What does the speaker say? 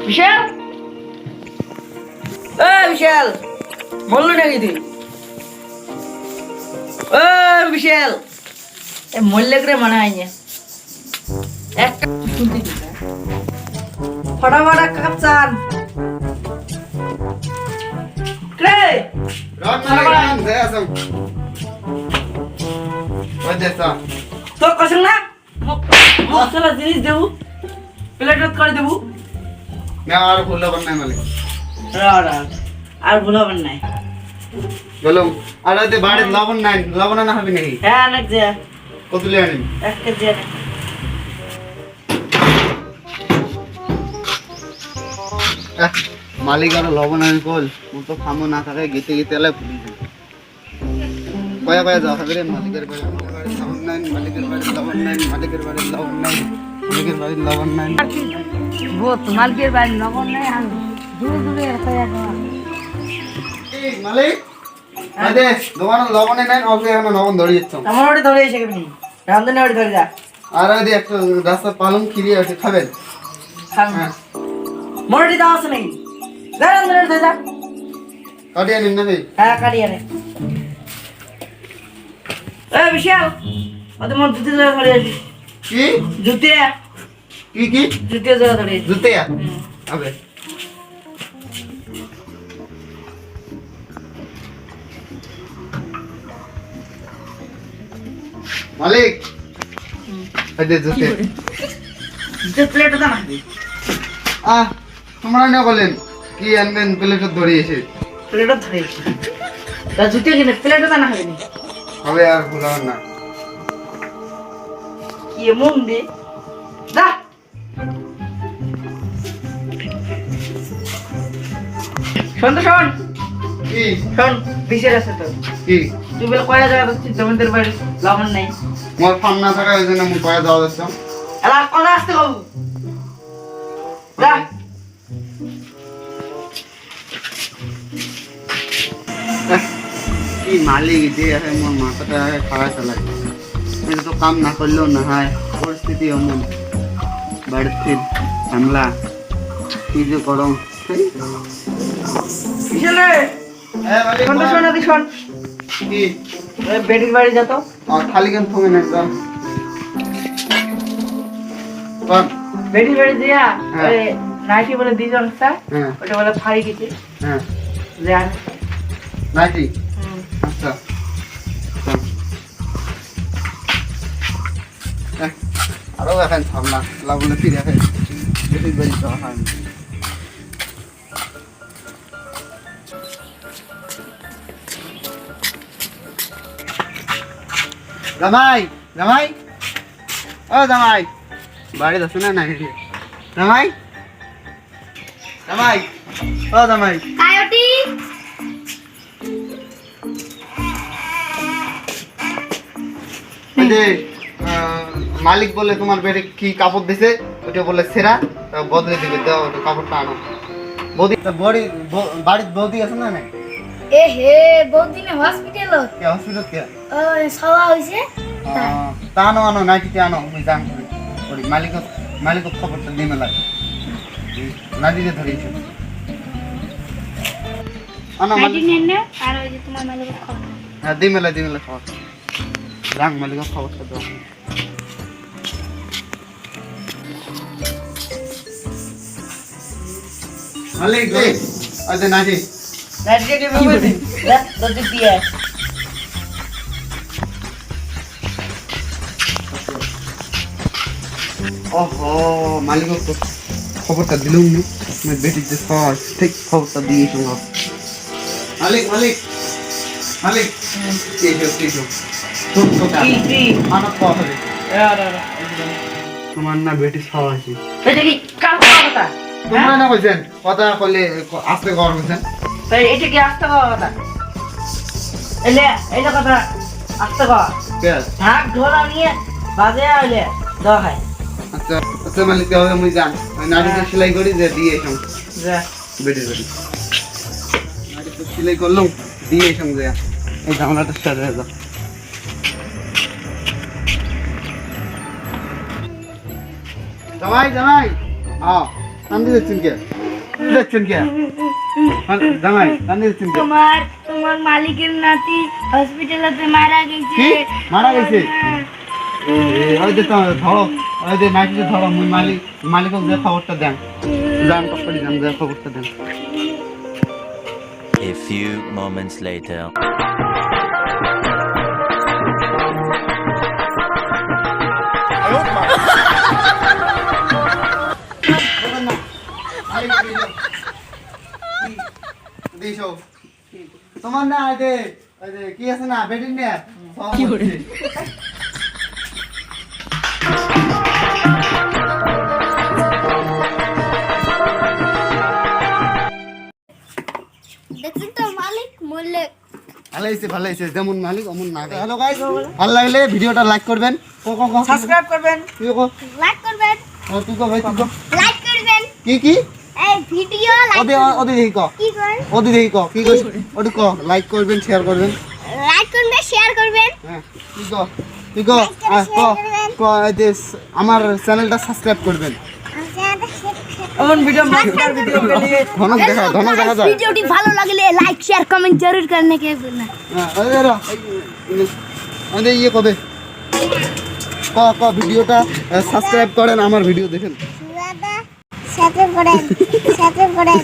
বিশাল বিশাল বললো নাকি তুই বিশাল মরলে করে মনে হয় না একটা শুনতে ফটাফট এক কাপ চান রে তো কসম না মশলা জিনিস দেবো প্লেট করে দেবো আর ভুল হবার নাই মালিক আর ভুল হবেন নাই বলুন আর ওই বাড়ির লবণ নাই লবণ না হবে নাকি হ্যাঁ অনেক যে কত লিয়ে আনিন 1 কেজি মালিক আর লবণ আনি কল মু তো খামো না থাকে গীতে গীতে এলে ভুলি যাই কয়া কয়া যাও হবে রে মালিকের বাড়ি লবণ নাই মালিকের বাড়ি লবণ নাই মালিকের বাড়ি লবণ নাই মালিকের বাড়ি লবণ নাই বহুত মালিকের বাড়ি লবণ নাই আর দূরে দূরে এই মালিক আদে দোকানে লবণ নাই অল্প এখন লবণ ধরে যাচ্ছ আমার ওটা ধরে এসে গেবি রামদানি ওটা ধরে যা আর ওই একটা রাস্তা পালং খিরি আছে খাবেন হ্যাঁ মোরটি দাও আছে নাকি যা রামদানি ধরে যা কাটিয়ে নিন না ভাই হ্যাঁ কাটিয়ে নে বিশাল ওদের মোর জুতি ধরে ধরে আসবি কি জুতি কি কি জুতি ধরে ধরে জুতে হবে মালিক আদে জুতে জুতি প্লেট দাও না তোমরা না বলেন কি আনবেন প্লেট ধরে এসে প্লেট ধরে তা জুতি কিনে প্লেট দাও না হবে নি হবে আর ভুলাবেন না কি এমন দে যা শোন তো শোন কি শোন বিশের আছে তো কি তুই বলে কয়টা জায়গা যাচ্ছিস জমিদের বাড়ি লবণ নাই মোর ফার্ম না থাকা ওই জন্য মুই কয়া যাওয়া যাচ্ছ এলা কথা আসতে কবু যা কি মালিক যে আছে মোর মাথাটা খারাপ চালায় এটা তো কাম না করলেও না হয় পরিস্থিতি এমন বাড়িতে ঝামলা কি যে করম বিশালে শোন তো শোন আদি শোন কি বেটির বাড়ি যা তো খালি কেন থমে না একদম বেটির বাড়ি দিয়া হ্যাঁ। নাইটি বলে দিয়েছ অনেকটা হ্যাঁ ওটা বলে ফাড়ি গেছে হ্যাঁ যে আর নাইটি আচ্ছা আরো এখন ঝামলা লাগুলে ফিরে আসে বেশি বেশি যাওয়া হয় জামাই জামাই ও জামাই বাড়ি যাচ্ছে না নাই জামাই জামাই ও জামাই কায়োটি ওই যে মালিক বলে তোমার বেড়ে কি কাপড় দিছে ওটা বলে সেরা বদলে দিবে দাও ওটা কাপড়টা আনো বৌদি বাড়ির বৌদি আছে না নাই এ হে বৌদিনে হসপিটাল কে হসপিটাল কে ওই সওয়া হইছে তা আনো আনো নাইটিতে আনো আমি জান করি মালিক খবরটা দিমে লাগে না দিলে ধরেছি আনো নাইটি নেন না আর ওই যে তোমার মালিকের খবর হ্যাঁ দিমেলা খবর রাং মালিক খবরটা দাও মালিক দে আজ নাইটি নাইটি কে বলছিস দতি পিয়া ওহো মালিক তো খবরটা দিলুম নি আমি বেটি যে সব ঠিক খবরটা দিয়ে শুনো মালিক কি আনা তো হবে তোমার না বেটি সব আছে এটা কি কার কথা তোমরা না কইছেন কথা কইলে আস্তে কর কইছেন তাই এটা কি আসতে কথা এলে কথা আসতে কথা কে ঢাক ঢোলা নিয়ে বাজে আইলে দেওয়া হয় আচ্ছা আচ্ছা মালিক হবে আমি জান আমি নাড়িতে সেলাই করি যে দিয়ে এসম যা বেটি নাড়িতে সেলাই করলাম দিয়ে এসম যে এই ঝামেলাটা সেরে দাও জামাই জামাই নাম দিয়ে দিচ্ছেন কে দেখছেন কে জামাই কান্দি দেখছেন কে তোমার মালিকের নাতি হসপিটালেতে মারা গেছে। কি মারা গেছে ওই যে তো ধরো ওই যে নাইটে ধরো মুই মালিকক যে খবরটা দেন জান টপড়ি জান যে খবরটা দেন A few moments later. তোমার না কি আছে না বেডিং নিয়ে কি করে দেখছেন তো মালিক মরলে ভালো হয়েছে যেমন মালিক অমন না হ্যালো গাইস ভালো লাগলে ভিডিওটা লাইক করবেন সাবস্ক্রাইব করবেন তুই কো লাইক করবেন, তুই কো ভাই তুই কো লাইক করবেন, কি এই ভিডিও লাইক ওদি দেখি কো কি করেন, ওদি দেখি কো কি কইছ ওদি কো লাইক করবেন শেয়ার করবেন লাইক করবেন, শেয়ার করবেন, হ্যাঁ তুই কো আমার চ্যানেলটা সাবস্ক্রাইব করবেন এমন ভিডিও মজাদার ভিডিও পেলে ধনক দেখা যায় ভিডিওটি ভালো লাগলে লাইক শেয়ার কমেন্ট জরুর করने के भूलना। ইয়ে কবে ক ভিডিওটা সাবস্ক্রাইব করেন আমার ভিডিও দেখেন সাবস্ক্রাইব করেন